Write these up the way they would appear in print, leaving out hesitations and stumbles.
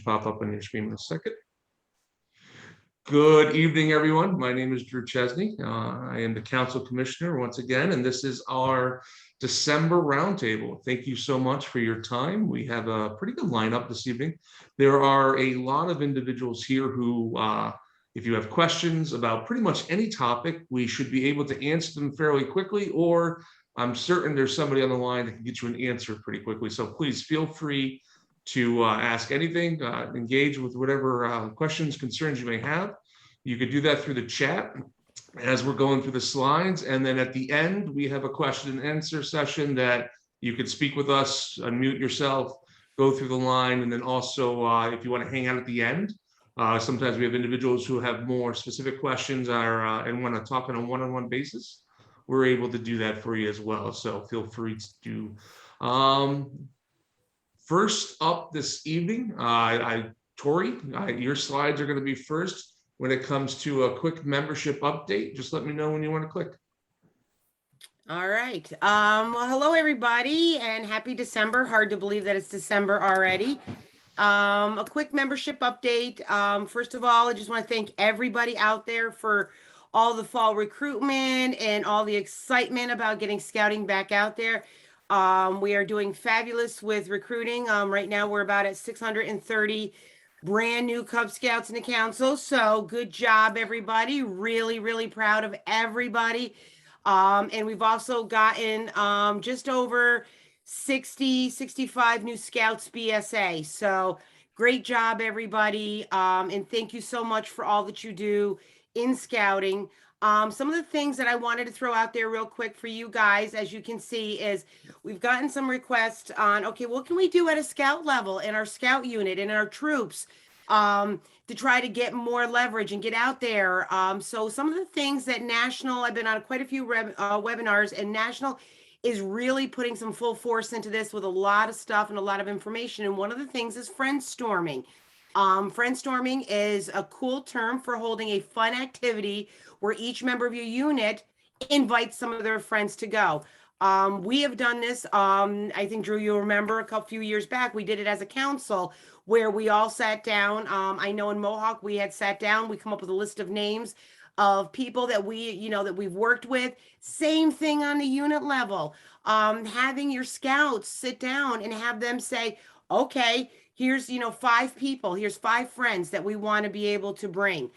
pop up on your screen in a second. Good evening, everyone. My name is Drew Chesney. I am the Council Commissioner once again, and this is our December Roundtable. Thank you so much for your time. We have a pretty good lineup this evening. There are a lot of individuals here who, if you have questions about pretty much any topic, we should be able to answer them fairly quickly, or I'm certain there's somebody on the line that can get you an answer pretty quickly. So please feel free to ask anything, engage with whatever questions, concerns you may have. You could do that through the chat as we're going through the slides. And then at the end, we have a question and answer session that you could speak with us, unmute yourself, go through the line. And then also, if you want to hang out at the end, sometimes we have individuals who have more specific questions and want to talk on a one-on-one basis. We're able to do that for you as well. So feel free to do. First up this evening, Tori, your slides are going to be first when it comes to a quick membership update. Just let me know when you want to click. All right. Well, hello, everybody, and happy December. Hard to believe that it's December already. A quick membership update. First of all, I just want to thank everybody out there for all the fall recruitment and all the excitement about getting scouting back out there. We are doing fabulous with recruiting. Right now we're about at 630 brand new Cub Scouts in the council. So good job, everybody. Really, really proud of everybody. And we've also gotten just over 65 new Scouts BSA. So great job, everybody. And thank you so much for all that you do in scouting. Some of the things that I wanted to throw out there real quick for you guys, as you can see, is we've gotten some requests on, okay, what can we do at a scout level in our scout unit and our troops to try to get more leverage and get out there. So some of the things that National, I've been on quite a few webinars, and National is really putting some full force into this with a lot of stuff and a lot of information. And one of the things is friendstorming. Friendstorming is a cool term for holding a fun activity where each member of your unit invites some of their friends to go. We have done this. I think, Drew, you'll remember a few years back, we did it as a council where we all sat down. I know in Mohawk, we had sat down, we come up with a list of names of people that that we've worked with. Same thing on the unit level. Having your scouts sit down and have them say, okay, here's, 5 people, here's 5 friends that we want to be able to bring.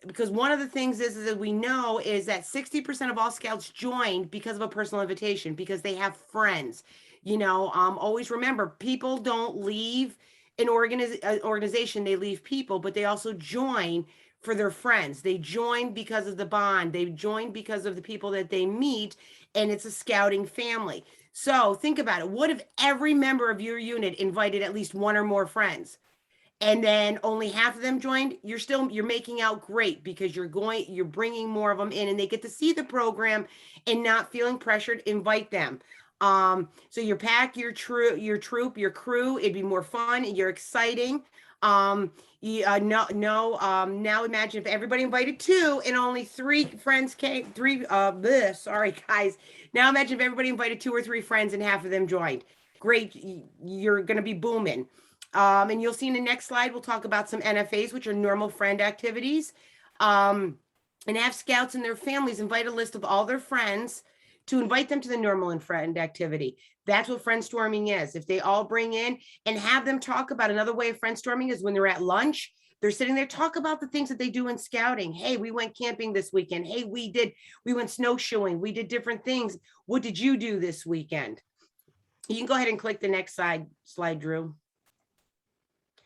Because one of the things is that we know is that 60% of all scouts joined because of a personal invitation, because they have friends. Always remember, people don't leave an organization, they leave people, but they also join for their friends. They join because of the bond. They join because of the people that they meet, and it's a scouting family. So think about it. What if every member of your unit invited at least 1 or more friends? And then only half of them joined? You're making out great, because you're bringing more of them in, and they get to see the program and not feeling pressured. Invite them. So you pack your troop, your crew. It'd be more fun. You're exciting. Now imagine if everybody invited 2 and only 3 friends came. Sorry, guys. Now imagine if everybody invited 2 or 3 friends and half of them joined. Great. You're going to be booming. And you'll see in the next slide, we'll talk about some NFAs, which are normal friend activities. And have scouts and their families invite a list of all their friends to invite them to the normal and friend activity. That's what friendstorming is. If they all bring in and have them talk about, another way of friendstorming is when they're at lunch, they're sitting there, talk about the things that they do in scouting. Hey, we went camping this weekend. Hey, we went snowshoeing. We did different things. What did you do this weekend? You can go ahead and click the next slide, Drew.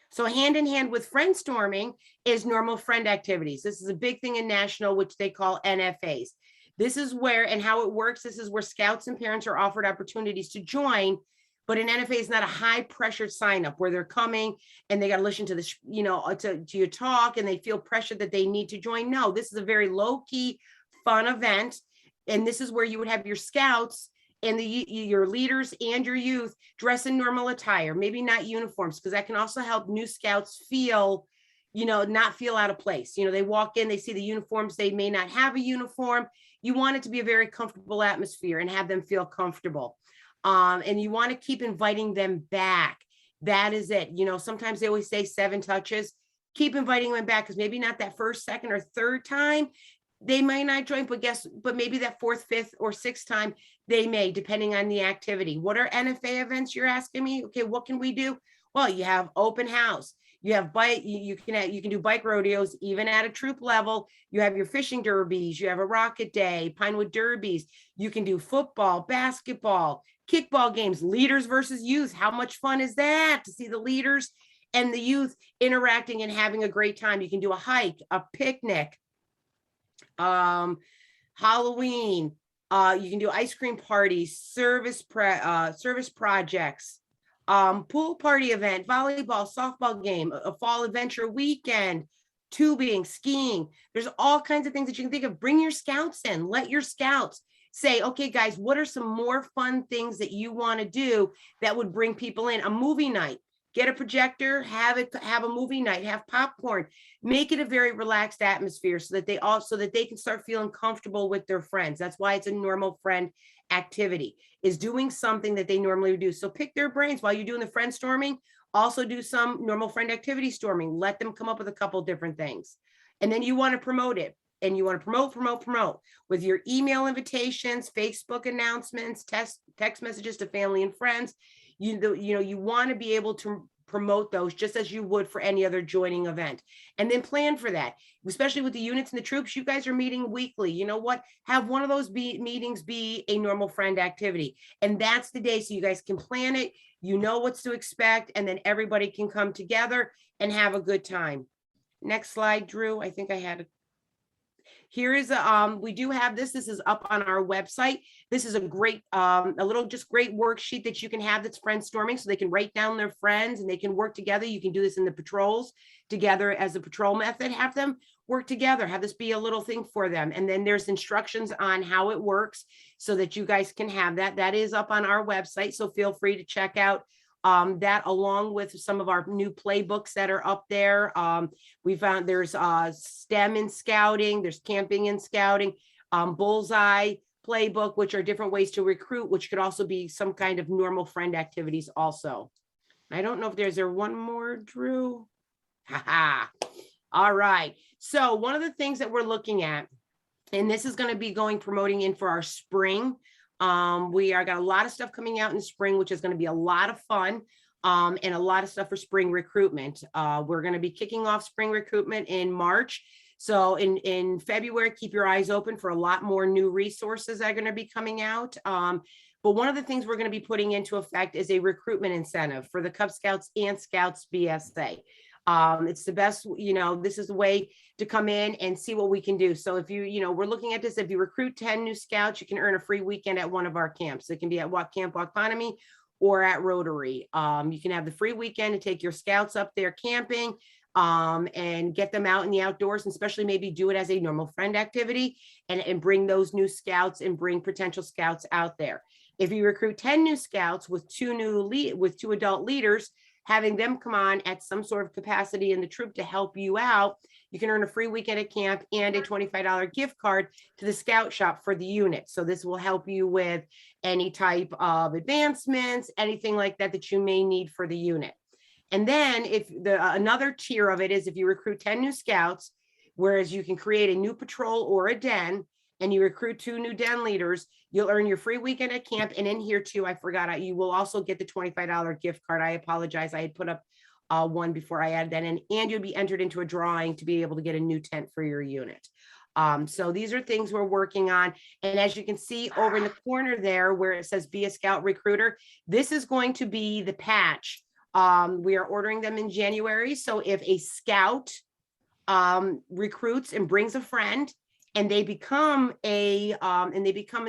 So hand in hand with friendstorming is normal friend activities. This is a big thing in National, which they call NFAs. This is where, and how it works, this is where scouts and parents are offered opportunities to join, but an NFA is not a high pressure sign up where they're coming and they got to listen to this, to your talk, and they feel pressured that they need to join. No, this is a very low key, fun event. And this is where you would have your scouts and your leaders and your youth dress in normal attire, maybe not uniforms, because that can also help new scouts feel, not feel out of place. They walk in, they see the uniforms, they may not have a uniform. You want it to be a very comfortable atmosphere and have them feel comfortable. And you want to keep inviting them back. that is it. You know, sometimes they always say 7 touches. Keep inviting them back, because maybe not that first, second, or third time they might not join, but maybe that 4th, 5th, or 6th time they may, depending on the activity. What are NFA events, you're asking me? Okay, what can we do? Well, you have open house. You have bike. You can do bike rodeos even at a troop level. You have your fishing derbies. You have a rocket day, Pinewood derbies. You can do football, basketball, kickball games, leaders versus youth. How much fun is that to see the leaders and the youth interacting and having a great time? You can do a hike, a picnic, Halloween. You can do ice cream parties, service projects, pool party event, volleyball, softball game, a fall adventure weekend, tubing, skiing. There's all kinds of things that you can think of. Bring your scouts in. Let your scouts say, okay, guys, what are some more fun things that you want to do that would bring people in? A movie night. Get a projector, have a movie night, have popcorn, make it a very relaxed atmosphere so that they can start feeling comfortable with their friends. That's why it's a normal friend activity, is doing something that they normally would do. So pick their brains while you're doing the friend storming. Also do some normal friend activity storming. Let them come up with a couple different things. And then you want to promote it. And you want to promote with your email invitations, Facebook announcements, text messages to family and friends. You want to be able to promote those just as you would for any other joining event, and then plan for that, especially with the units and the troops. You guys are meeting weekly. You know what? Have one of those meetings be a normal friend activity, and that's the day so you guys can plan it. You know what's to expect, and then everybody can come together and have a good time. Next slide, Drew. I think I had here is we do have this is up on our website. This is a great great worksheet that you can have that's friend storming, so they can write down their friends and they can work together. You can do this in the patrols together as a patrol method. Have them work together, have this be a little thing for them, and then there's instructions on how it works so that you guys can have that is up on our website, so feel free to check out that, along with some of our new playbooks that are up there. We found there's STEM in scouting, there's camping in scouting, bullseye playbook, which are different ways to recruit, which could also be some kind of normal friend activities also. I don't know if there one more, Drew. All right. So one of the things that we're looking at, and this is going to be promoting in for our spring. We got a lot of stuff coming out in the spring, which is going to be a lot of fun, and a lot of stuff for spring recruitment. We're going to be kicking off spring recruitment in March. So in February, keep your eyes open for a lot more new resources that are going to be coming out. But one of the things we're going to be putting into effect is a recruitment incentive for the Cub Scouts and Scouts BSA. It's the best, this is the way to come in and see what we can do. So if we're looking at this, if you recruit 10 new scouts, you can earn a free weekend at one of our camps. It can be at Camp Autonomy or at Rotary. You can have the free weekend to take your scouts up there camping, and get them out in the outdoors, and especially maybe do it as a normal friend activity, and bring those new scouts and bring potential scouts out there. If you recruit 10 new scouts with two adult leaders, having them come on at some sort of capacity in the troop to help you out, you can earn a free weekend at camp and a $25 gift card to the scout shop for the unit. So this will help you with any type of advancements, anything like that you may need for the unit. And then another tier of it is if you recruit 10 new scouts, whereas you can create a new patrol or a den, and you recruit 2 new den leaders, you'll earn your free weekend at camp. And in here too, I forgot, you will also get the $25 gift card. I apologize. I had put up one before I added that in, and you'll be entered into a drawing to be able to get a new tent for your unit. So these are things we're working on. And as you can see over in the corner there, where it says Be a Scout Recruiter, this is going to be the patch. We are ordering them in January. So if a scout recruits and brings a friend, and they become a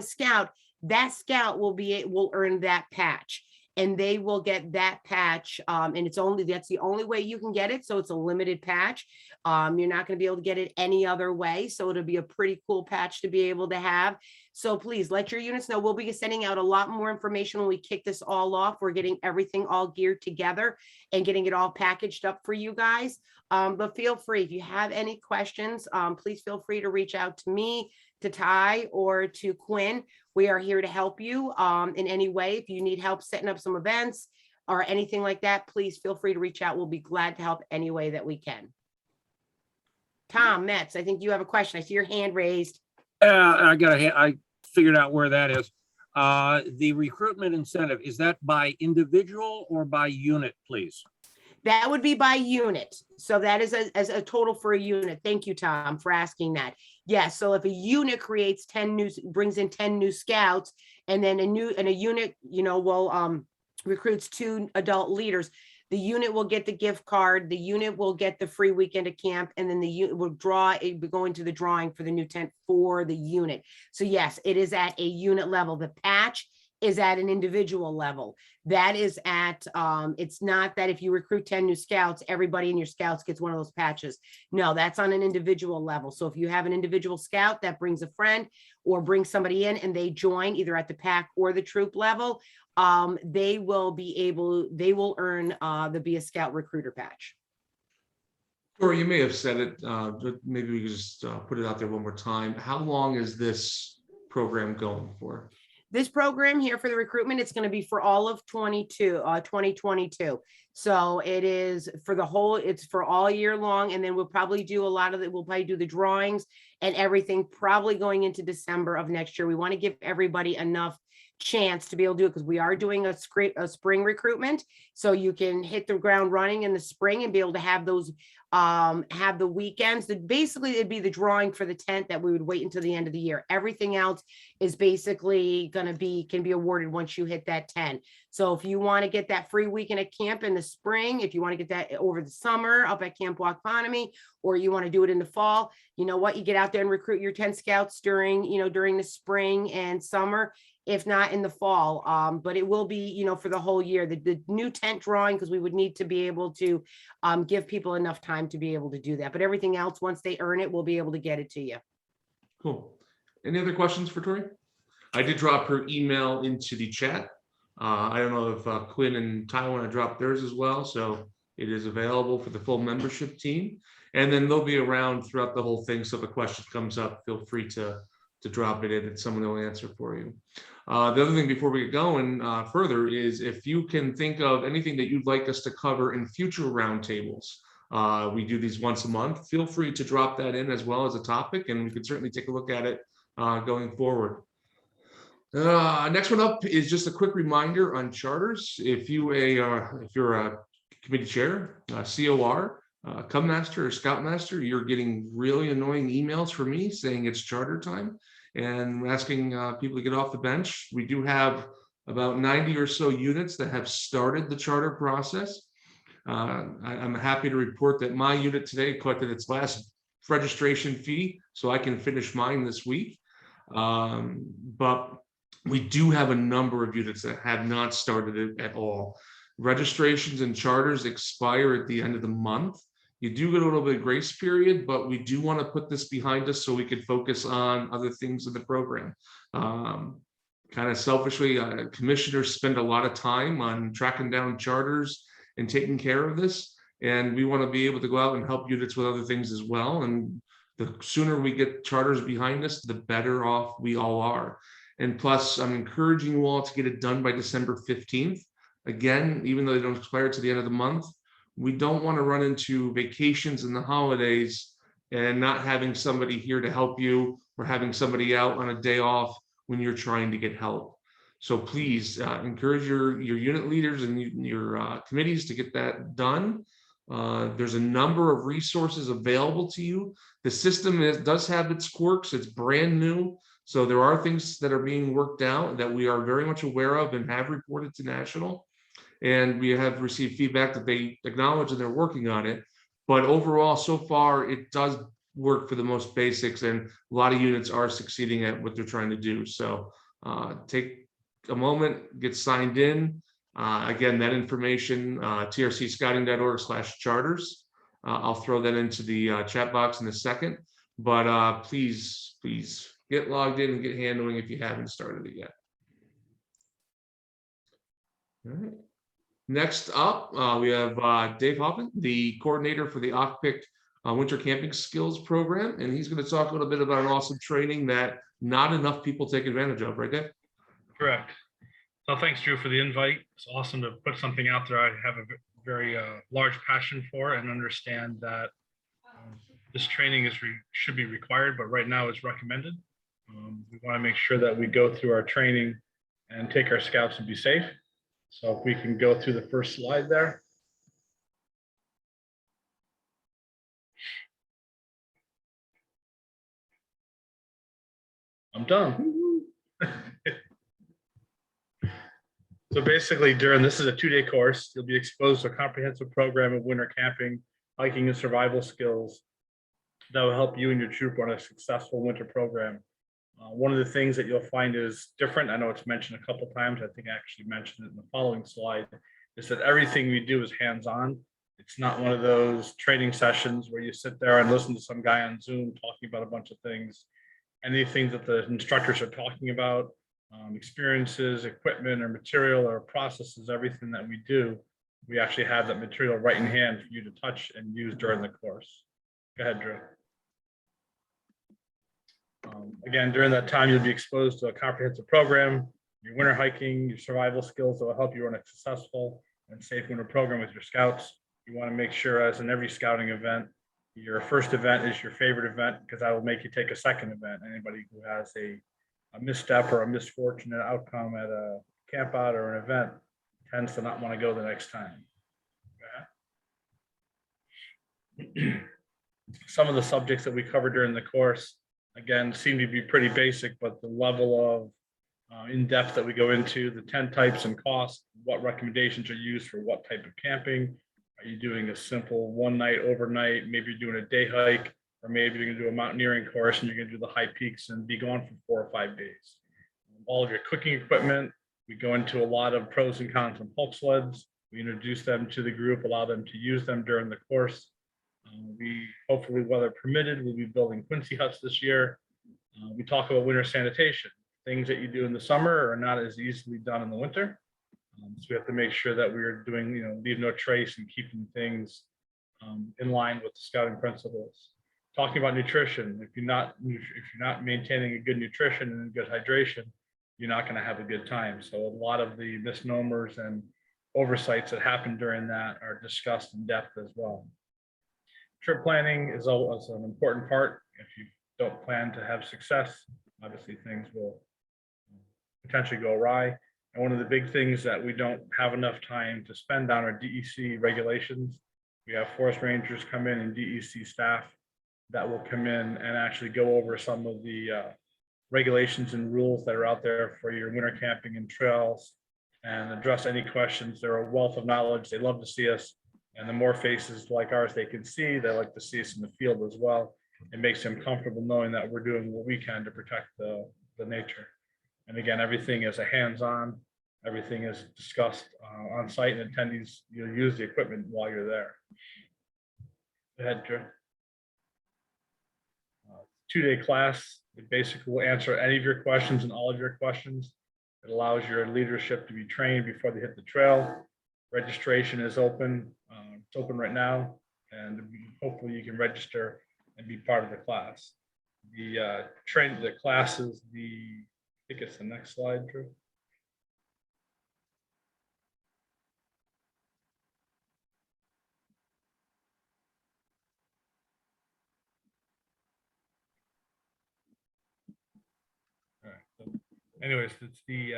scout, that scout will earn that patch, and they will get that patch. And that's the only way you can get it. So it's a limited patch. You're not going to be able to get it any other way. So it'll be a pretty cool patch to be able to have. So please let your units know. We'll be sending out a lot more information when we kick this all off. We're getting everything all geared together and getting it all packaged up for you guys. But feel free, if you have any questions, please feel free to reach out to me, to Ty, or to Quinn. We are here to help you in any way. If you need help setting up some events, or anything like that, please feel free to reach out. We'll be glad to help any way that we can. Tom Metz, I think you have a question. I see your hand raised. I figured out where that is. The recruitment incentive, is that by individual or by unit, please? That would be by unit. So that is as a total for a unit. Thank you, Tom, for asking that. Yes. So if a unit creates 10 new, brings in 10 new scouts, and then a unit, will recruits 2 adult leaders, the unit will get the gift card, the unit will get the free weekend of camp, and then the unit will go into the drawing for the new tent for the unit. So yes, it is at a unit level. The patch is at an individual level. That is at, it's not that if you recruit 10 new scouts, everybody in your scouts gets one of those patches. No, that's on an individual level. So if you have an individual scout that brings a friend or brings somebody in and they join either at the pack or the troop level, they will earn the Be a Scout recruiter patch. Or you may have said it, but maybe we could just put it out there one more time. How long is this program going for? This program here for the recruitment, it's going to be for all of 2022. So it is for it's for all year long. And then we'll probably do we'll probably do the drawings and everything probably going into December of next year. We want to give everybody enough chance to be able to do it because we are doing a spring recruitment. So you can hit the ground running in the spring and be able to have those have the weekends. That basically it'd be the drawing for the tent that we would wait until the end of the year. Everything else is basically can be awarded once you hit that 10. So if you want to get that free weekend at camp in the spring, if you want to get that over the summer up at Camp Waukpanami, or you want to do it in the fall, you know what, you get out there and recruit your 10 scouts during the spring and summer, if not in the fall. But it will be, for the whole year, the new tent drawing, because we would need to be able to give people enough time to be able to do that. But everything else, once they earn it, we'll be able to get it to you. Cool. Any other questions for Tori? I did drop her email into the chat. I don't know if Quinn and Ty want to drop theirs as well. So it is available for the full membership team. And then they'll be around throughout the whole thing. So if a question comes up, feel free to drop it in and someone will answer for you. The other thing before we get going further is if you can think of anything that you'd like us to cover in future roundtables. We do these once a month. Feel free to drop that in as well as a topic, and we could certainly take a look at it going forward. Next one up is just a quick reminder on charters. If you're a committee chair, COR, Cub Master or Scout Master, you're getting really annoying emails from me saying it's charter time and asking people to get off the bench. We do have about 90 or so units that have started the charter process. I'm happy to report that my unit today collected its last registration fee, so I can finish mine this week. But we do have a number of units that have not started it at all. Registrations and charters expire at the end of the month. You do get a little bit of grace period, but we do want to put this behind us so we could focus on other things in the program. Kind of selfishly, commissioners spend a lot of time on tracking down charters and taking care of this. And we want to be able to go out and help units with other things as well. And the sooner we get charters behind us, the better off we all are. And plus, I'm encouraging you all to get it done by December 15th. Again, even though they don't expire to the end of the month, we don't want to run into vacations and the holidays and not having somebody here to help you or having somebody out on a day off when you're trying to get help. So please encourage your unit leaders and your committees to get that done. There's a number of resources available to you. The system does have its quirks. It's brand new. So there are things that are being worked out that we are very much aware of and have reported to National. And we have received feedback that they acknowledge and they're working on it. But overall, so far, it does work for the most basics, and a lot of units are succeeding at what they're trying to do. So take a moment, get signed in. Again, that information, trcscouting.org/charters. I'll throw that into the chat box in a second. But please get logged in and get handling if you haven't started it yet. All right. Next up, we have Dave Hoffman, the coordinator for the OCPIC Winter Camping Skills Program, and he's going to talk a little bit about an awesome training that not enough people take advantage of, right, Dave? Correct. So thanks, Drew, for the invite. It's awesome to put something out there I have a very large passion for, and understand that this training should be required, but right now it's recommended. We want to make sure that we go through our training and take our scouts and be safe. So if we can go through the first slide there. I'm done. So basically, this is a 2-day course. You'll be exposed to a comprehensive program of winter camping, hiking, and survival skills that will help you and your troop run a successful winter program. One of the things that you'll find is different. I know it's mentioned a couple times. I think I actually mentioned it in the following slide, is that everything we do is hands-on. It's not one of those training sessions where you sit there and listen to some guy on Zoom talking about a bunch of things. Anything that the instructors are talking about, experiences, equipment, or material, or processes, everything that we do, we actually have that material right in hand for you to touch and use during the course. Go ahead, Drew. Again, during that time, you'll be exposed to a comprehensive program, your winter hiking, your survival skills that will help you run a successful and safe winter program with your scouts. You want to make sure, as in every scouting event, your first event is your favorite event, because that will make you take a second event. Anybody who has a misstep or a misfortunate outcome at a camp out or an event tends to not want to go the next time. Okay. Some of the subjects that we cover during the course, again, seem to be pretty basic, but the level of in-depth that we go into, the tent types and costs, what recommendations are used for what type of camping. Are you doing a simple one night, overnight? Maybe you're doing a day hike, or maybe you're going to do a mountaineering course and you're going to do the high peaks and be gone for 4 or 5 days. All of your cooking equipment, we go into a lot of pros and cons on pulse sleds. We introduce them to the group, allow them to use them during the course. We hopefully, weather permitted, we'll be building Quincy huts this year. We talk about winter sanitation. Things that you do in the summer are not as easily done in the winter. So we have to make sure that we're doing, leave no trace and keeping things in line with the scouting principles. Talking about nutrition, if you're not maintaining a good nutrition and good hydration, you're not going to have a good time. So a lot of the misnomers and oversights that happen during that are discussed in depth as well. Trip planning is always an important part. If you don't plan to have success, obviously things will potentially go awry. And one of the big things that we don't have enough time to spend on are DEC regulations. We have forest rangers come in and DEC staff that will come in and actually go over some of the regulations and rules that are out there for your winter camping and trails and address any questions. They're a wealth of knowledge. They love to see us. And the more faces like ours they can see, they like to see us in the field as well. It makes them comfortable knowing that we're doing what we can to protect the nature. And again, everything is a hands-on, everything is discussed on site, and attendees, you'll use the equipment while you're there. Go ahead, Drew. 2-day class. It basically will answer any of your questions and all of your questions. It allows your leadership to be trained before they hit the trail. Registration is open. It's open right now, and hopefully you can register and be part of the class. The class is I think it's the next slide, Drew. All right. So anyways, it's the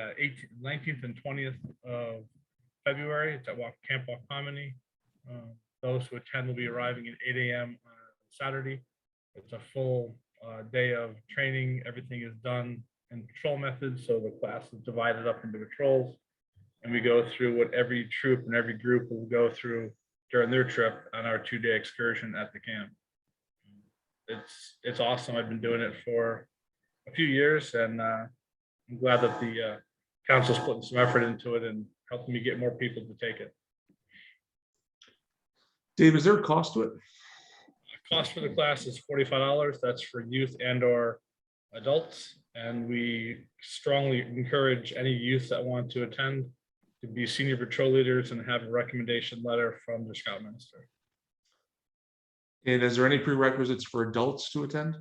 19th and 20th of February. It's at Camp Waukamani. Those who attend will be arriving at 8 a.m. on Saturday. It's a full day of training. Everything is done in patrol methods. So the class is divided up into patrols. And we go through what every troop and every group will go through during their trip on our 2-day excursion at the camp. It's awesome. I've been doing it for a few years, and I'm glad that the council's putting some effort into it and helping me get more people to take it. Dave, is there a cost to it? The cost for the class is $45. That's for youth and/or adults. And we strongly encourage any youth that want to attend to be senior patrol leaders and have a recommendation letter from the scoutmaster. And is there any prerequisites for adults to attend?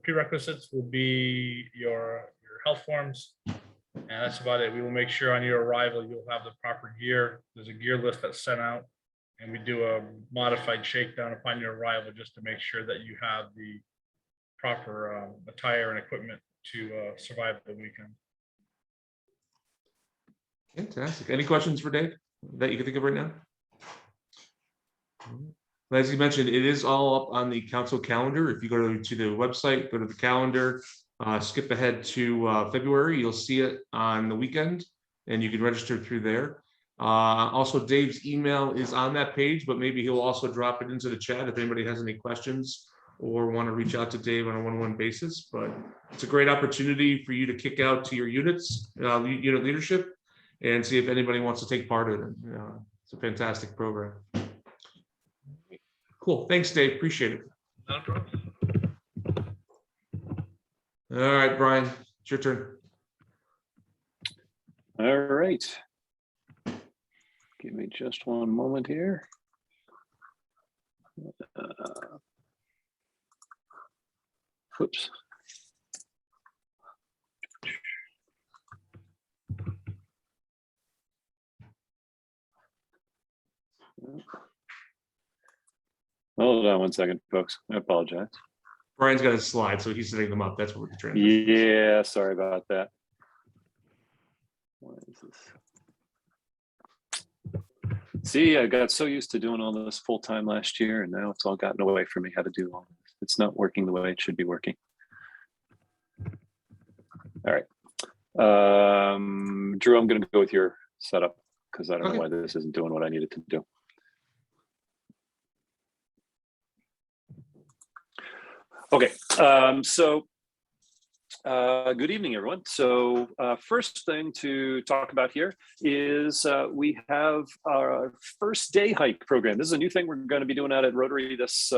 Prerequisites will be your health forms, And that's about it. We will make sure on your arrival, you'll have the proper gear. There's a gear list that's sent out, and we do a modified shakedown upon your arrival just to make sure that you have the proper attire and equipment to survive the weekend. Fantastic. Any questions for Dave that you can think of right now? As you mentioned, it is all up on the council calendar. If you go to the website, go to the calendar, skip ahead to February, you'll see it on the weekend and you can register through there. Also, Dave's email is on that page, but maybe he'll also drop it into the chat if anybody has any questions or want to reach out to Dave on a one-on-one basis. But it's a great opportunity for you to kick out to your units, unit leadership, and see if anybody wants to take part in it. It's a fantastic program. Cool. Thanks, Dave. Appreciate it. No problem. All right, Brian, it's your turn. All right. Give me just one moment here. Oops. Hold on one second, folks. I apologize. Brian's got his slide, so he's setting them up. That's what we're trying to do. Yeah, sorry about that. What is this? See, I got so used to doing all this full time last year, and now it's all gotten away from me how to do all this. It's not working the way it should be working. All right. Drew, I'm going to go with your setup because I don't know why this isn't doing what I need it to do. Okay, good evening, everyone. So first thing to talk about here is we have our first day hike program. This is a new thing we're going to be doing out at Rotary this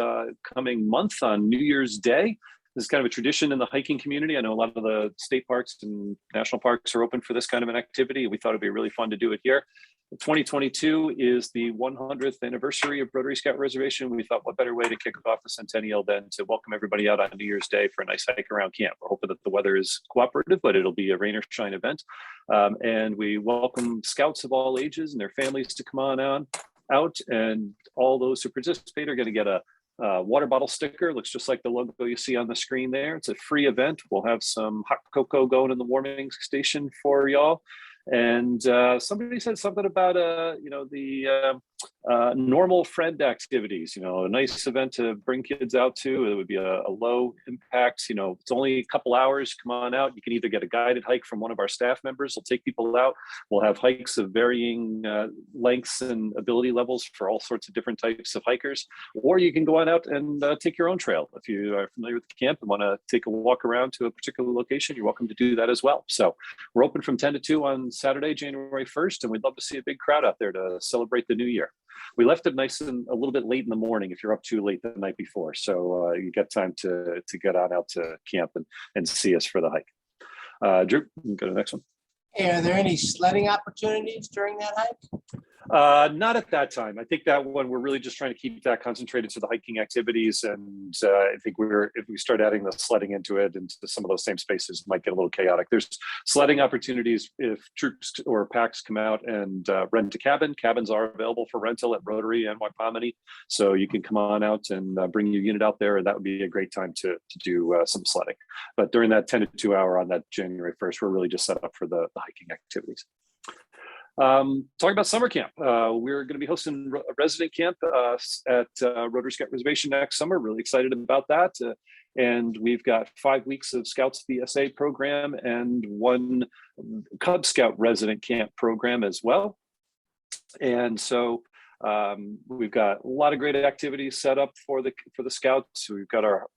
coming month on New Year's Day. This is kind of a tradition in the hiking community. I know a lot of the state parks and national parks are open for this kind of an activity. We thought it'd be really fun to do it here. 2022 is the 100th anniversary of Rotary Scout Reservation. We thought what better way to kick off the centennial than to welcome everybody out on New Year's Day for a nice hike around camp. We're hoping that the weather is cooperative, but it'll be a rain or shine event. And we welcome scouts of all ages and their families to come on out, and all those who participate are going to get a water bottle sticker. Looks just like the logo you see on the screen there. It's a free event. We'll have some hot cocoa going in the warming station for y'all. And somebody said something about the normal friend activities, a nice event to bring kids out to. It would be a low impact, it's only a couple hours. Come on out. You can either get a guided hike from one of our staff members. We'll take people out. We'll have hikes of varying lengths and ability levels for all sorts of different types of hikers, or you can go on out and take your own trail. If you are familiar with the camp and want to take a walk around to a particular location, you're welcome to do that as well. So we're open from 10 to 2 on Saturday, January 1st, and we'd love to see a big crowd out there to celebrate the new year. We left it nice and a little bit late in the morning if you're up too late the night before. So you get time to get on out to camp and see us for the hike. Drew, you can go to the next one. Hey, are there any sledding opportunities during that hike? Not at that time. I think that one, we're really just trying to keep that concentrated to the hiking activities. And I think if we start adding the sledding into it, into some of those same spaces, it might get a little chaotic. There's sledding opportunities if troops or packs come out and rent a cabin. Cabins are available for rental at Rotary and Waipamani. So you can come on out and bring your unit out there. And that would be a great time to do some sledding. But during that 10 to 2 hour on that January 1st, we're really just set up for the hiking activities. Talking about summer camp, we're going to be hosting a resident camp at Rotary Scout Reservation next summer. Really excited about that. And we've got 5 weeks of Scouts VSA program and 1 Cub Scout resident camp program as well. And so we've got a lot of great activities set up for the Scouts. We've got our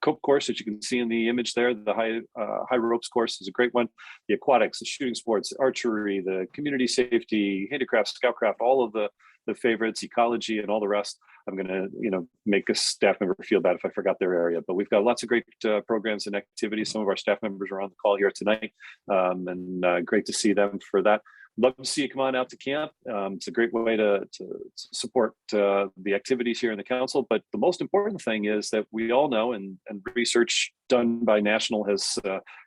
cope course that you can see in the image there. The high ropes course is a great one. The aquatics, the shooting sports, archery, the community safety, handicraft, scoutcraft, all of the favorites, ecology, and all the rest. I'm going to make a staff member feel bad if I forgot their area, but we've got lots of great programs and activities. Some of our staff members are on the call here tonight, and great to see them for that. Love to see you come on out to camp. It's a great way to support the activities here in the council. But the most important thing is that we all know, and research done by National has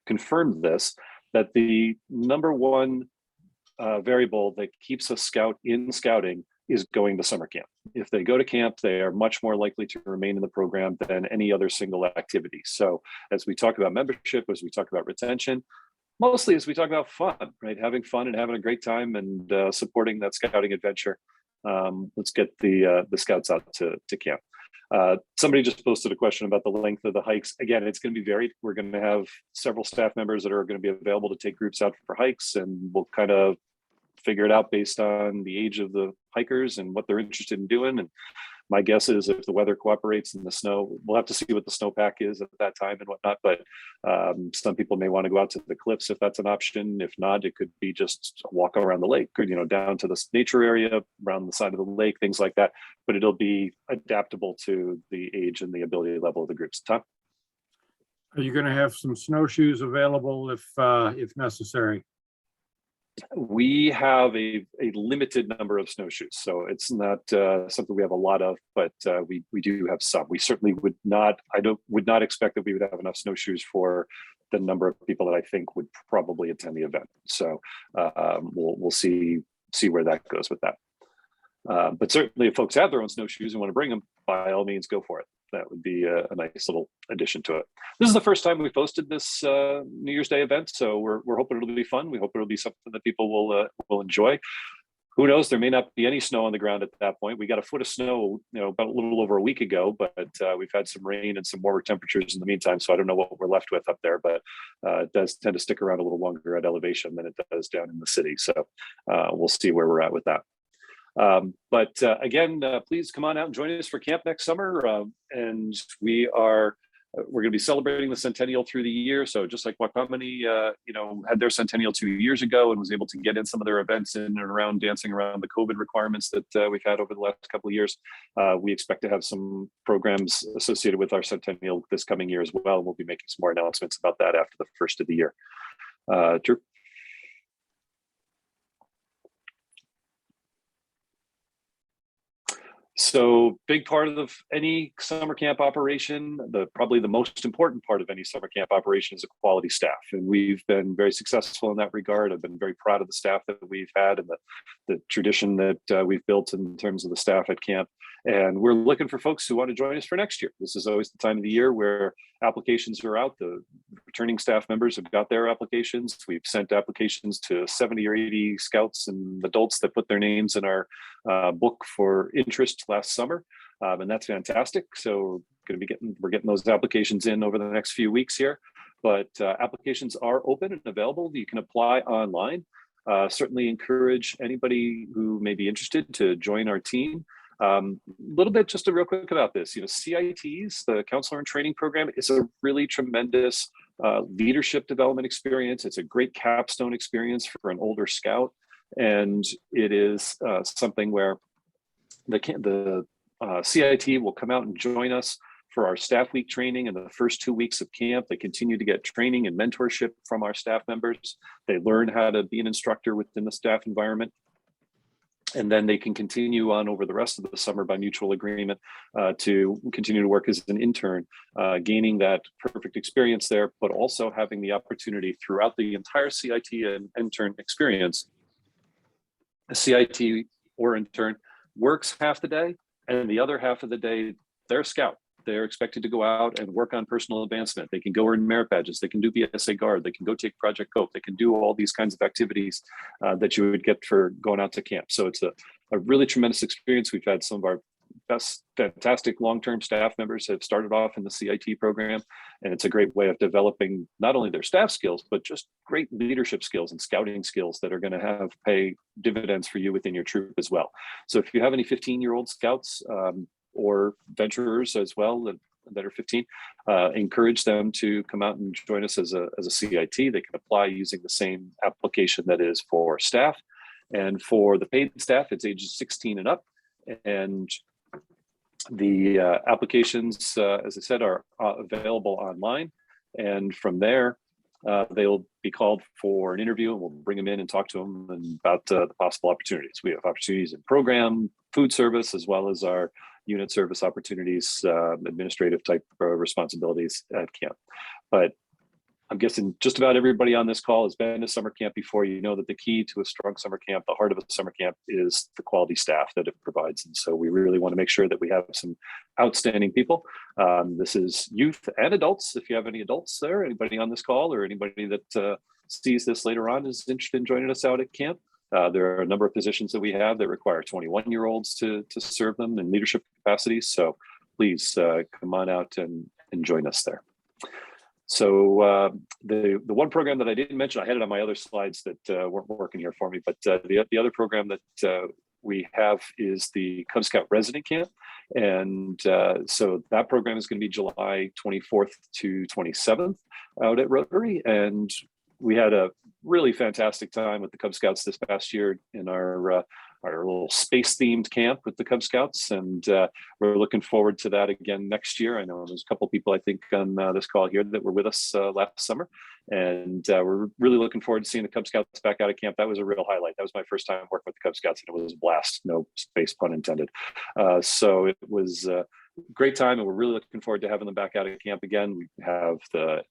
confirmed this, that the number one variable that keeps a scout in scouting is going to summer camp. If they go to camp, they are much more likely to remain in the program than any other single activity. So as we talk about membership, as we talk about retention, mostly as we talk about fun, right? Having fun and having a great time and supporting that scouting adventure. Let's get the scouts out to camp. Somebody just posted a question about the length of the hikes. Again, it's going to be varied. We're going to have several staff members that are going to be available to take groups out for hikes, and we'll kind of figure it out based on the age of the hikers and what they're interested in doing. And my guess is if the weather cooperates and the snow, we'll have to see what the snowpack is at that time and whatnot. But some people may want to go out to the cliffs if that's an option. If not, it could be just a walk around the lake, or, you know, down to the nature area around the side of the lake, things like that. But it'll be adaptable to the age and the ability level of the groups. Tom? Are you going to have some snowshoes available if necessary? We have a limited number of snowshoes, so it's not something we have a lot of, but we do have some. We certainly would not expect that we would have enough snowshoes for the number of people that I think would probably attend the event. So we'll see where that goes with that. But certainly if folks have their own snowshoes and want to bring them, by all means, go for it. That would be a nice little addition to it. This is the first time we've hosted this New Year's Day event, so we're hoping it'll be fun. We hope it'll be something that people will enjoy. Who knows? There may not be any snow on the ground at that point. We got a foot of snow, you know, about a little over a week ago, but we've had some rain and some warmer temperatures in the meantime. So I don't know what we're left with up there, but it does tend to stick around a little longer at elevation than it does down in the city. So we'll see where we're at with that. But again, please come on out and join us for camp next summer. And we're going to be celebrating the centennial through the year. So just like Wakamani, had their centennial 2 years ago and was able to get in some of their events in and around dancing around the COVID requirements that we've had over the last couple of years. We expect to have some programs associated with our centennial this coming year as well. We'll be making some more announcements about that after the first of the year. Drew? So big part of any summer camp operation, probably the most important part of any summer camp operation is a quality staff. And we've been very successful in that regard. I've been very proud of the staff that we've had and the tradition that we've built in terms of the staff at camp. And we're looking for folks who want to join us for next year. This is always the time of the year where applications are out. The returning staff members have got their applications. We've sent applications to 70 or 80 scouts and adults that put their names in our book for interest last summer. And that's fantastic. So we're getting those applications in over the next few weeks here. But applications are open and available. You can apply online. Certainly encourage anybody who may be interested to join our team. A little bit just real quick about this, CITs, the Counselor in Training Program, is a really tremendous leadership development experience. It's a great capstone experience for an older scout. And it is something where the CIT will come out and join us for our staff week training in the first 2 weeks of camp. They continue to get training and mentorship from our staff members. They learn how to be an instructor within the staff environment. And then they can continue on over the rest of the summer by mutual agreement to continue to work as an intern, gaining that perfect experience there, but also having the opportunity throughout the entire CIT and intern experience. A CIT or intern works half the day, and the other half of the day, they're a scout. They're expected to go out and work on personal advancement. They can go earn merit badges. They can do BSA Guard. They can go take Project COPE. They can do all these kinds of activities that you would get for going out to camp. So it's a really tremendous experience. We've had some of our best, fantastic long-term staff members have started off in the CIT program. And it's a great way of developing not only their staff skills, but just great leadership skills and scouting skills that are going to pay dividends for you within your troop as well. So if you have any 15-year-old scouts, or venturers as well that are 15, encourage them to come out and join us as a CIT. They can apply using the same application that is for staff. And for the paid staff, it's ages 16 and up. And the applications, as I said, are available online. And from there, they'll be called for an interview, and we'll bring them in and talk to them about the possible opportunities. We have opportunities in program, food service, as well as our unit service opportunities, administrative type responsibilities at camp. But I'm guessing just about everybody on this call has been to summer camp before. You know that the key to a strong summer camp, the heart of a summer camp, is the quality staff that it provides. And so we really want to make sure that we have some outstanding people. This is youth and adults. If you have any adults there, anybody on this call or anybody that sees this later on is interested in joining us out at camp. There are a number of positions that we have that require 21-year-olds to serve them in leadership capacities. So please come on out and join us there. So the one program that I didn't mention, I had it on my other slides that weren't working here for me, but the other program that we have is the Cub Scout Resident Camp. And so that program is going to be July 24th to 27th out at Rotary. And we had a really fantastic time with the Cub Scouts this past year in our little space-themed camp with the Cub Scouts, and we're looking forward to that again next year. I know there's a couple people I think on this call here that were with us last summer, and we're really looking forward to seeing the Cub Scouts back out of camp. That was a real highlight. That was my first time working with the Cub Scouts, and it was a blast. No space pun intended. So it was a great time, and we're really looking forward to having them back out of camp again. We have the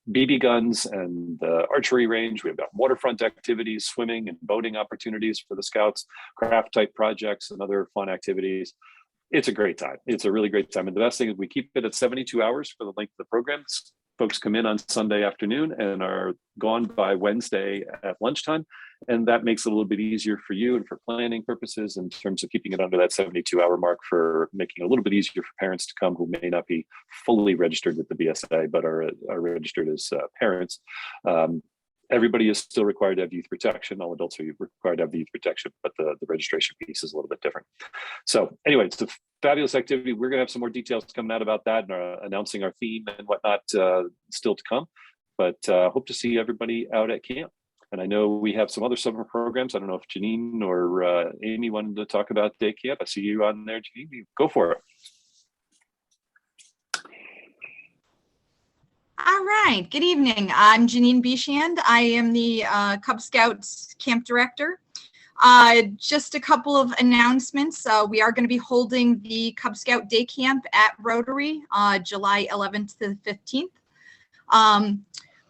BB guns and the archery range. We've got waterfront activities, swimming and boating opportunities for the Scouts, craft type projects and other fun activities. It's a great time. It's a really great time. And the best thing is we keep it at 72 hours for the length of the program. Folks come in on Sunday afternoon and are gone by Wednesday at lunchtime. And that makes it a little bit easier for you and for planning purposes in terms of keeping it under that 72-hour mark, for making it a little bit easier for parents to come who may not be fully registered with the BSA, but are registered as parents. Everybody is still required to have youth protection. All adults are required to have youth protection, but the registration piece is a little bit different. So anyway, it's a fabulous activity. We're going to have some more details coming out about that and announcing our theme and whatnot still to come. But hope to see everybody out at camp. And I know we have some other summer programs. I don't know if Janine or Amy wanted to talk about day camp. I see you on there, Janine. Go for it. All right, good evening. I'm Janine Bichand. I am the Cub Scouts Camp Director. Just a couple of announcements. We are going to be holding the Cub Scout Day Camp at Rotary, July 11th to the 15th.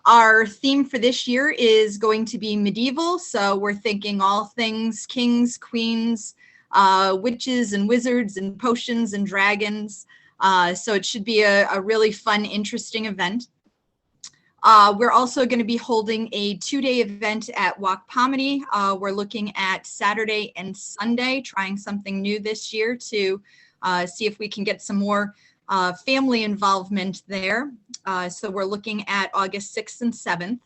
Our theme for this year is going to be medieval, so we're thinking all things kings, queens, witches and wizards and potions and dragons. So it should be a really fun, interesting event. We're also going to be holding a 2-day event at Waukpomity. We're looking at Saturday and Sunday, trying something new this year to see if we can get some more family involvement there. So we're looking at August 6th and 7th.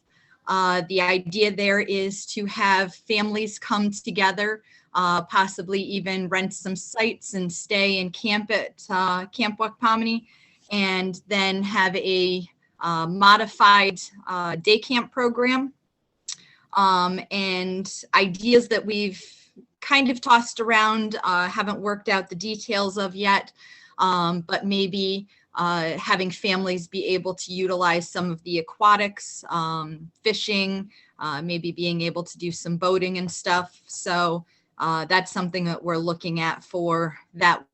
The idea there is to have families come together, possibly even rent some sites and stay and camp at Camp Waukpomity, and then have a modified day camp program. And ideas that we've kind of tossed around, haven't worked out the details of yet, but maybe having families be able to utilize some of the aquatics, fishing, maybe being able to do some boating and stuff. So that's something that we're looking at for that.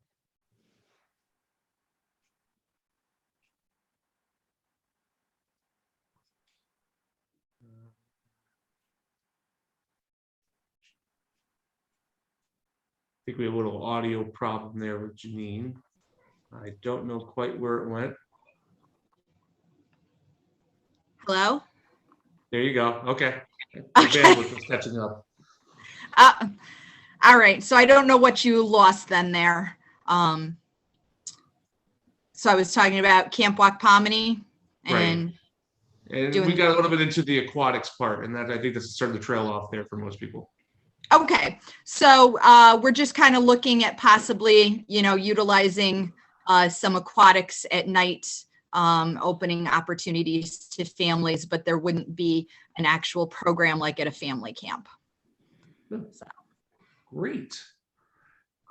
I think we have a little audio problem there with Janine. I don't know quite where it went. Hello? There you go. Okay. Okay. Bandwidth is catching up. All right. So I don't know what you lost then there. So I was talking about Camp Waukpomity and And we got a little bit into the aquatics part, and that I think that's starting to trail off there for most people. Okay, so we're just kind of looking at possibly, utilizing some aquatics at night, opening opportunities to families, but there wouldn't be an actual program like at a family camp. So. Great.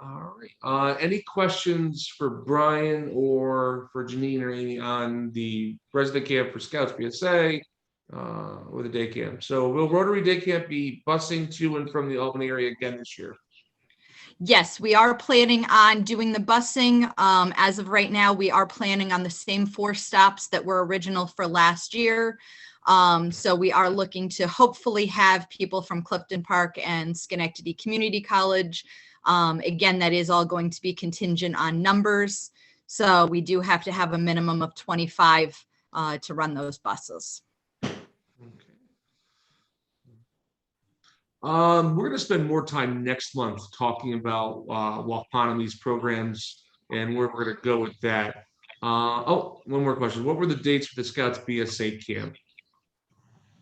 All right. Any questions for Brian or for Janine or Amy on the resident camp for Scouts BSA? Or the day camp. So will Rotary Day Camp be busing to and from the Albany area again this year? Yes, we are planning on doing the busing. As of right now, we are planning on the same 4 stops that were original for last year. So we are looking to hopefully have people from Clifton Park and Schenectady Community College. Again, that is all going to be contingent on numbers. So we do have to have a minimum of 25 to run those buses. We're going to spend more time next month talking about Wampanoag's programs and where we're going to go with that. One more question. What were the dates for the Scouts BSA camp?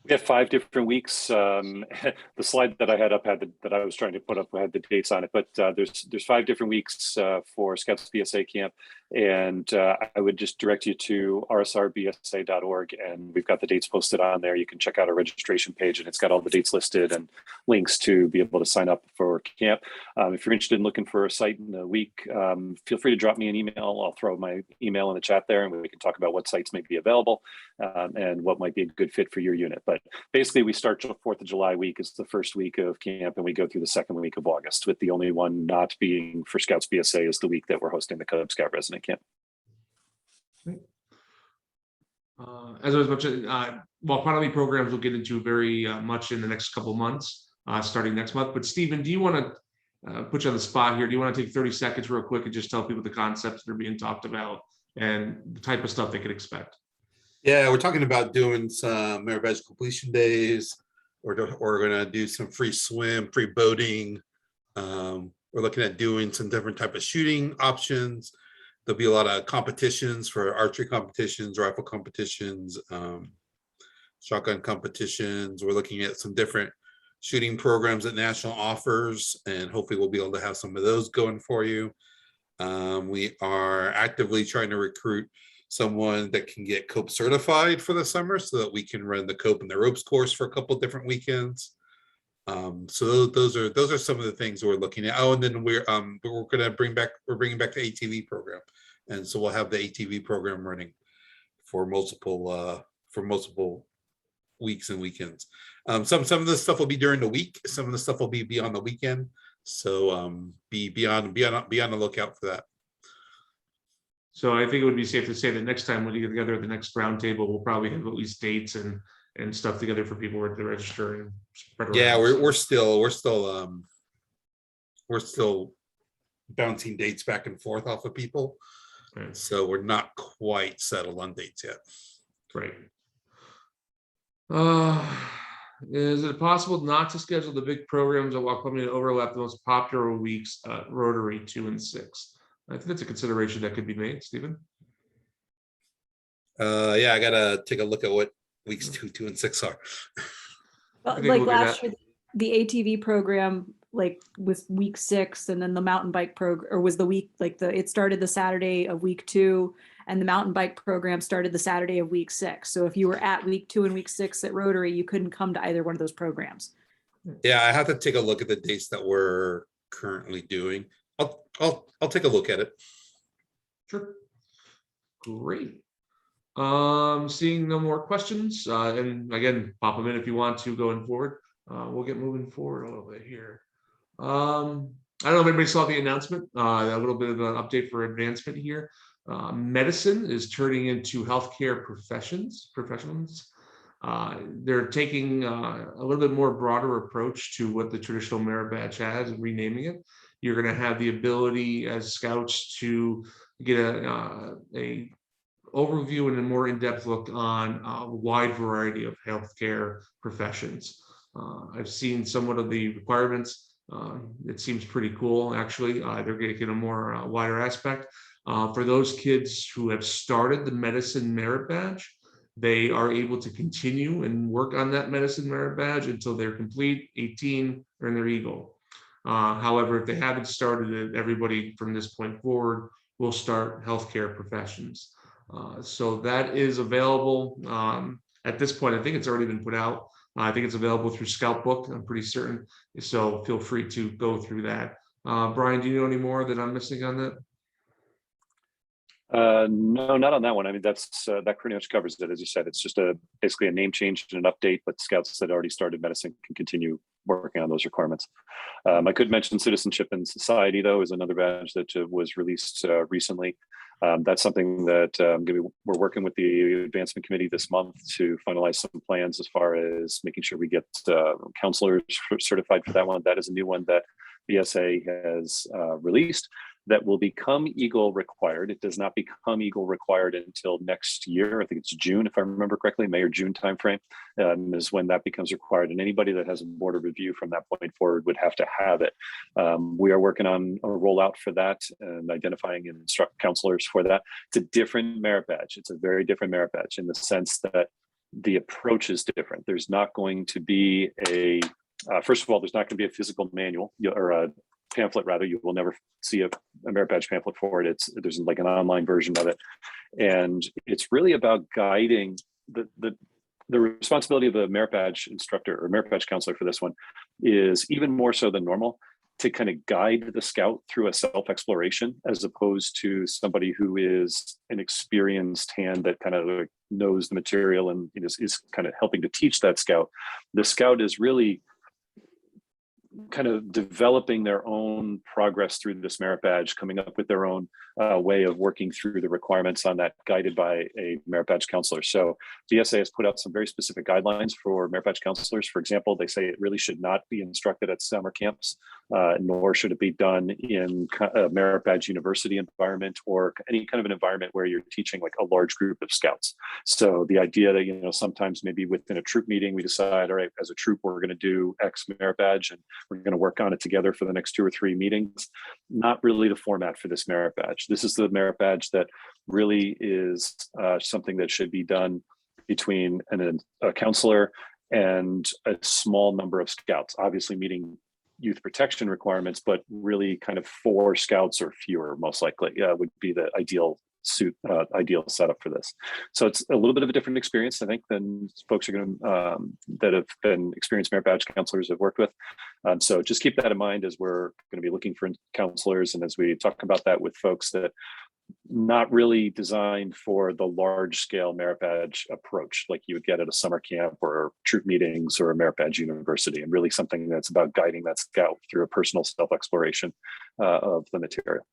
We have 5 different weeks. The slide that I had up that I was trying to put up had the dates on it, but there's 5 different weeks for Scouts BSA camp, and I would just direct you to rsrbsa.org, and we've got the dates posted on there. You can check out our registration page, and it's got all the dates listed and links to be able to sign up for camp. If you're interested in looking for a site in a week, feel free to drop me an email. I'll throw my email in the chat there, and we can talk about what sites may be available and what might be a good fit for your unit. But basically, we start 4th of July week is the first week of camp, and we go through the second week of August, with the only one not being for Scouts BSA is the week that we're hosting the Cub Scout resident camp. As I was mentioning, Wampanoag programs we'll get into very much in the next couple of months, starting next month. But Stephen, do you want to put you on the spot here? Do you want to take 30 seconds real quick and just tell people the concepts that are being talked about and the type of stuff they could expect? Yeah, we're talking about doing some merit badge completion days. We're going to do some free swim, free boating. We're looking at doing some different type of shooting options. There'll be a lot of competitions for archery competitions, rifle competitions, shotgun competitions. We're looking at some different shooting programs that National offers, and hopefully we'll be able to have some of those going for you. We are actively trying to recruit someone that can get COPE certified for the summer so that we can run the COPE and the ropes course for a couple of different weekends. So those are some of the things we're looking at. Oh, and then we're bringing back the ATV program, and so we'll have the ATV program running for multiple weeks and weekends. Some of the stuff will be during the week. Some of the stuff will be on the weekend. So be on the lookout for that. So I think it would be safe to say that next time when you get together at the next roundtable, we'll probably have at least dates and stuff together for people to register and spread around. Yeah, we're still bouncing dates back and forth off of people. Right. So we're not quite settled on dates yet. Right. Is it possible not to schedule the big programs that will come in and overlap the most popular weeks, Rotary 2 and 6? I think that's a consideration that could be made, Stephen. Yeah, I gotta take a look at what weeks 2 and 6 are. Well, like last year, the ATV program was week 6, and then the mountain bike program, or was the week it started the Saturday of week 2, and the mountain bike program started the Saturday of week 6. So if you were at week 2 and week 6 at Rotary, you couldn't come to either one of those programs. Yeah, I have to take a look at the dates that we're currently doing. I'll take a look at it. Sure. Great. Seeing no more questions, and again, pop them in if you want to going forward. We'll get moving forward a little bit here. I don't know if anybody saw the announcement, a little bit of an update for advancement here. Medicine is turning into healthcare professionals. They're taking a little bit more broader approach to what the traditional merit badge has and renaming it. You're going to have the ability as scouts to get a overview and a more in-depth look on a wide variety of healthcare professions. I've seen somewhat of the requirements. It seems pretty cool, actually. They're getting a more wider aspect. For those kids who have started the medicine merit badge, they are able to continue and work on that medicine merit badge until they're complete, 18, earn their Eagle. However, if they haven't started it, everybody from this point forward will start healthcare professions. So that is available at this point. I think it's already been put out. I think it's available through Scout Book, I'm pretty certain. So feel free to go through that. Brian, do you know any more that I'm missing on that? No, not on that one. I mean, that pretty much covers it. As you said, it's just basically a name change and an update, but scouts that already started medicine can continue working on those requirements. I could mention Citizenship and Society, though, is another badge that was released recently. That's something that we're working with the advancement committee this month to finalize some plans as far as making sure we get counselors certified for that one. That is a new one that BSA has released that will become Eagle required. It does not become Eagle required until next year. I think it's June, if I remember correctly, May or June timeframe is when that becomes required. And anybody that has a board of review from that point forward would have to have it. We are working on a rollout for that and identifying and instruct counselors for that. It's a different merit badge. It's a very different merit badge in the sense that the approach is different. There's not going to be first of all, there's not going to be a physical manual or a pamphlet, rather. You will never see a merit badge pamphlet for it. There's like an online version of it. And it's really about guiding the responsibility of a merit badge instructor or merit badge counselor for this one is even more so than normal to kind of guide the scout through a self-exploration, as opposed to somebody who is an experienced hand that kind of knows the material and is kind of helping to teach that scout. The scout is really kind of developing their own progress through this merit badge, coming up with their own way of working through the requirements on that, guided by a merit badge counselor. So BSA has put out some very specific guidelines for merit badge counselors. For example, they say it really should not be instructed at summer camps, nor should it be done in a merit badge university environment or any kind of an environment where you're teaching like a large group of scouts. So the idea that, sometimes maybe within a troop meeting, we decide, all right, as a troop, we're going to do X merit badge and we're going to work on it together for the next 2 or 3 meetings. Not really the format for this merit badge. This is the merit badge that really is something that should be done between a counselor and a small number of scouts, obviously meeting youth protection requirements, but really kind of 4 scouts or fewer, most likely, would be the ideal setup for this. So it's a little bit of a different experience, I think, than folks are going to that have been experienced merit badge counselors have worked with. So just keep that in mind as we're going to be looking for counselors, and as we talk about that with folks, that not really designed for the large scale merit badge approach like you would get at a summer camp or troop meetings or a merit badge university, and really something that's about guiding that scout through a personal self-exploration of the material.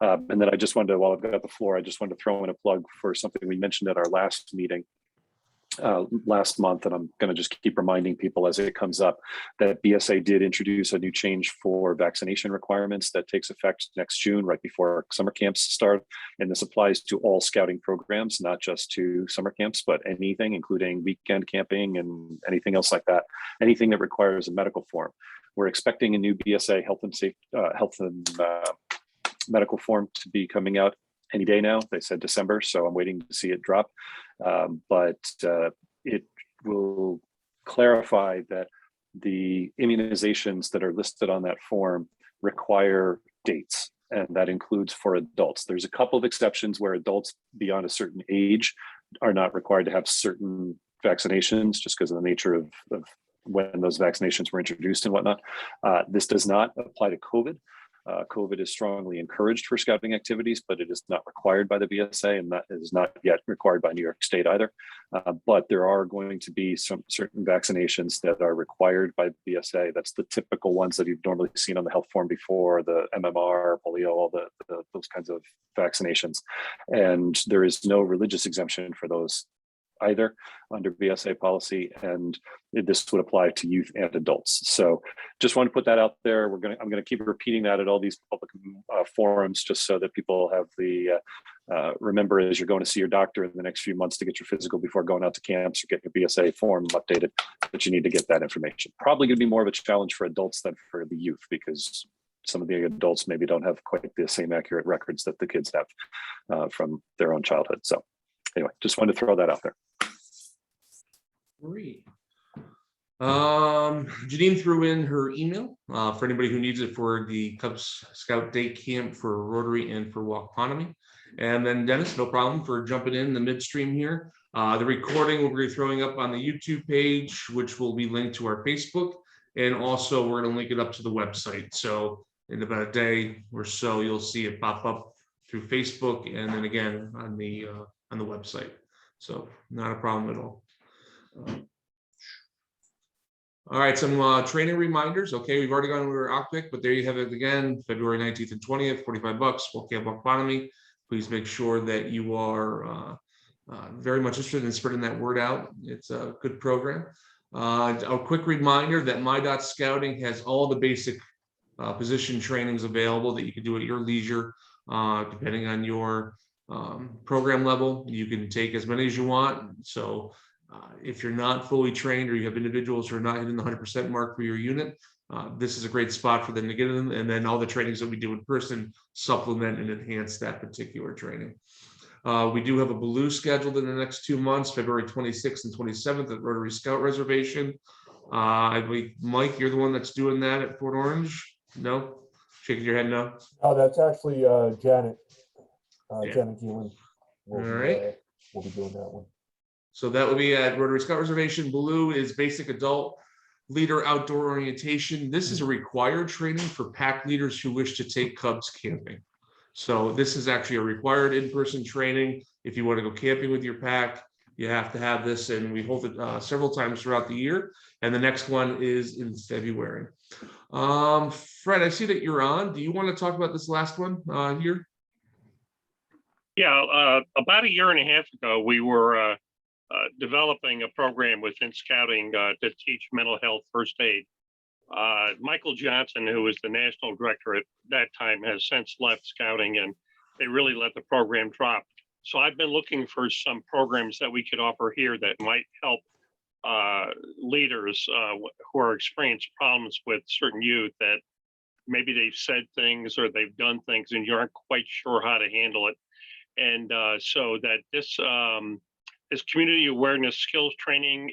And then I just wanted to, while I've got the floor, I just wanted to throw in a plug for something we mentioned at our last meeting last month, and I'm going to just keep reminding people as it comes up, that BSA did introduce a new change for vaccination requirements that takes effect next June, right before summer camps start. And this applies to all scouting programs, not just to summer camps, but anything, including weekend camping and anything else like that, anything that requires a medical form. We're expecting a new BSA health and medical form to be coming out any day now. They said December, so I'm waiting to see it drop. But it will clarify that the immunizations that are listed on that form require dates, and that includes for adults. There's a couple of exceptions where adults beyond a certain age are not required to have certain vaccinations just because of the nature of when those vaccinations were introduced and whatnot. This does not apply to COVID. COVID is strongly encouraged for scouting activities, but it is not required by the BSA, and that is not yet required by New York State either. But there are going to be some certain vaccinations that are required by the BSA. That's the typical ones that you've normally seen on the health form before, the MMR, polio, all those kinds of vaccinations. And there is no religious exemption for those either under BSA policy, and this would apply to youth and adults. So just want to put that out there. I'm going to keep repeating that at all these public forums, just so that people have the remember, as you're going to see your doctor in the next few months to get your physical before going out to camps or getting your BSA form updated, that you need to get that information. Probably going to be more of a challenge for adults than for the youth, because some of the adults maybe don't have quite the same accurate records that the kids have from their own childhood. So anyway, just wanted to throw that out there. Great. Janine threw in her email for anybody who needs it for the Cub Scout Day Camp for Rotary and for Walkonomy. And then Dennis, no problem for jumping in the midstream here. The recording will be throwing up on the YouTube page, which will be linked to our Facebook. And also we're going to link it up to the website. So in about a day or so, you'll see it pop up through Facebook and then again on the website. So not a problem at all. All right, some training reminders. Okay, we've already gone over OCPIC, but there you have it again, February 19th and 20th, $45, full camp autonomy. Please make sure that you are very much interested in spreading that word out. It's a good program. A quick reminder that My.Scouting has all the basic position trainings available that you can do at your leisure, depending on your program level. You can take as many as you want. So if you're not fully trained or you have individuals who are not hitting the 100% mark for your unit, this is a great spot for them to get in. And then all the trainings that we do in person supplement and enhance that particular training. We do have a Baloo scheduled in the next 2 months, February 26th and 27th at Rotary Scout Reservation. I believe, Mike, you're the one that's doing that at Fort Orange? No? Shaking your head no? Oh, that's actually Janet. Yeah. Janet Geelan. All right. We'll be doing that one. So that will be at Rotary Scout Reservation. Baloo is basic adult leader outdoor orientation. This is a required training for pack leaders who wish to take Cubs camping. So this is actually a required in-person training. If you want to go camping with your pack, you have to have this, and we hold it several times throughout the year. And the next one is in February. Fred, I see that you're on. Do you want to talk about this last one here? Yeah, about a year and a half ago, we were developing a program within Scouting to teach mental health first aid. Michael Johnson, who was the national director at that time, has since left Scouting, and they really let the program drop. So I've been looking for some programs that we could offer here that might help leaders who are experiencing problems with certain youth, that maybe they've said things or they've done things and you aren't quite sure how to handle it. And so that this community awareness skills training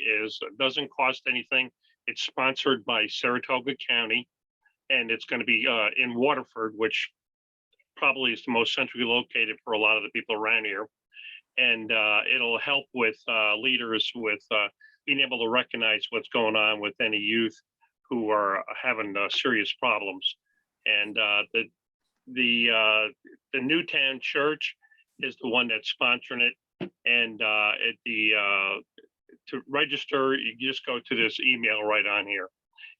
doesn't cost anything. It's sponsored by Saratoga County, and it's going to be in Waterford, which probably is the most centrally located for a lot of the people around here. And it'll help with leaders with being able to recognize what's going on with any youth who are having serious problems. And the Newtown Church is the one that's sponsoring it. And to register, you just go to this email right on here.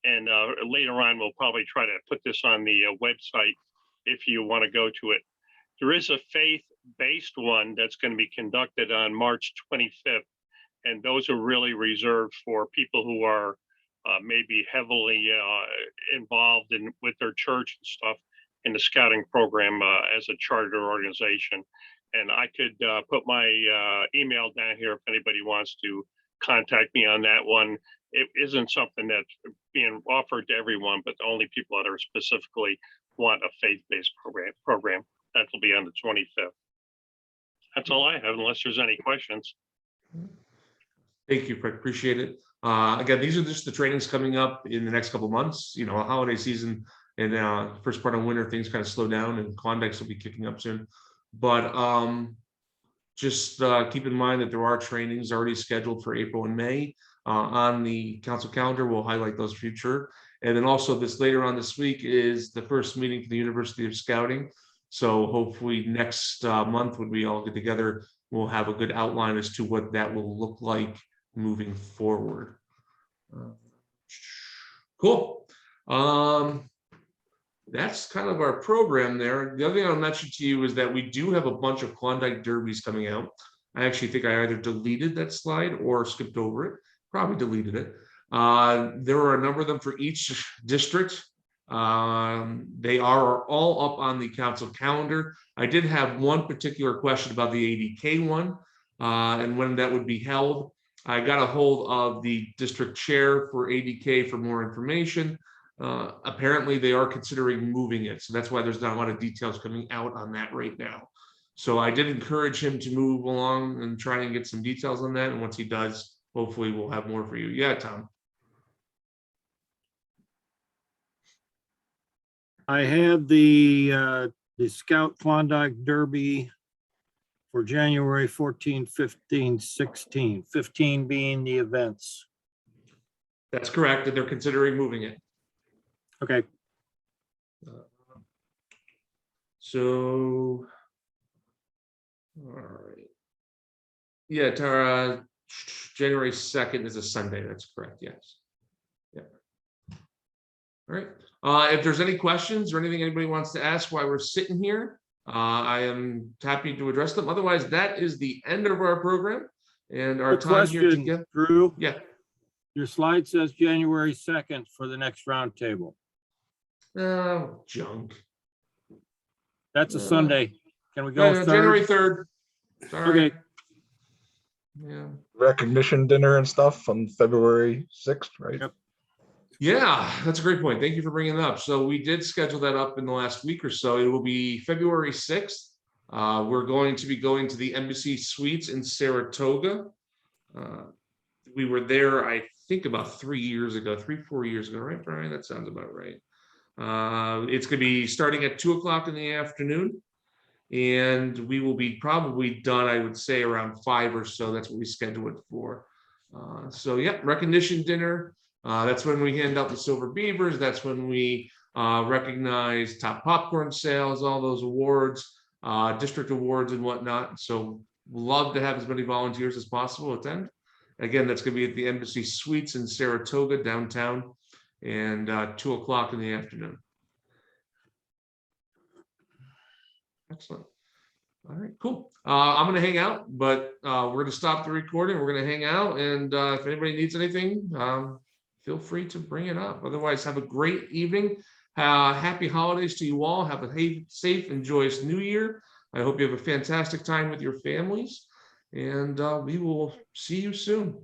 And later on, we'll probably try to put this on the website if you want to go to it. There is a faith-based one that's going to be conducted on March 25th. And those are really reserved for people who are maybe heavily involved with their church and stuff in the scouting program as a charter organization. And I could put my email down here if anybody wants to contact me on that one. It isn't something that's being offered to everyone, but only people that are specifically want a faith-based program. That will be on the 25th. That's all I have, unless there's any questions. Thank you, Fred. Appreciate it. Again, these are just the trainings coming up in the next couple of months. You know, holiday season and first part of winter, things kind of slow down, and Klondikes will be kicking up soon. But just keep in mind that there are trainings already scheduled for April and May on the council calendar. We'll highlight those future. And then also this later on this week is the first meeting for the University of Scouting. So hopefully next month when we all get together, we'll have a good outline as to what that will look like moving forward. Cool. That's kind of our program there. The other thing I'll mention to you is that we do have a bunch of Klondike Derbies coming out. I actually think I either deleted that slide or skipped over it. Probably deleted it. There are a number of them for each district. They are all up on the council calendar. I did have one particular question about the ADK one and when that would be held. I got a hold of the district chair for ADK for more information. Apparently they are considering moving it. So that's why there's not a lot of details coming out on that right now. So I did encourage him to move along and try and get some details on that. And once he does, hopefully we'll have more for you. Yeah, Tom. I had the Scout Klondike Derby for January 14, 15, 16, 15 being the events. That's correct. That they're considering moving it. Okay. So, all right. Yeah, Tara, January 2nd is a Sunday. That's correct. Yes. Yeah. All right. If there's any questions or anything anybody wants to ask while we're sitting here, I am happy to address them. Otherwise, that is the end of our program and our Quick time here question, together. Drew. Yeah. Your slide says January 2nd for the next roundtable. Oh, junk. That's a Sunday. Can we go No, January 3rd? 3rd. Sorry. Okay. Yeah. Recognition dinner and stuff on February 6th, right? Yep. Yeah, that's a great point. Thank you for bringing it up. So we did schedule that up in the last week or so. It will be February 6th. We're going to be going to the Embassy Suites in Saratoga. We were there, I think, about 3 years ago, 4 years ago, right, Brian? That sounds about right. It's going to be starting at 2 o'clock in the afternoon. And we will be probably done, I would say, around 5 or so. That's what we schedule it for. So yeah, recognition dinner. That's when we hand out the silver beavers. That's when we recognize top popcorn sales, all those awards, district awards and whatnot. So we'd love to have as many volunteers as possible attend. Again, that's going to be at the Embassy Suites in Saratoga downtown, and 2 o'clock in the afternoon. Excellent. All right, cool. I'm going to hang out, but we're going to stop the recording. We're going to hang out, and if anybody needs anything, feel free to bring it up. Otherwise, have a great evening. Happy holidays to you all. Have a safe and joyous New Year. I hope you have a fantastic time with your families, and we will see you soon.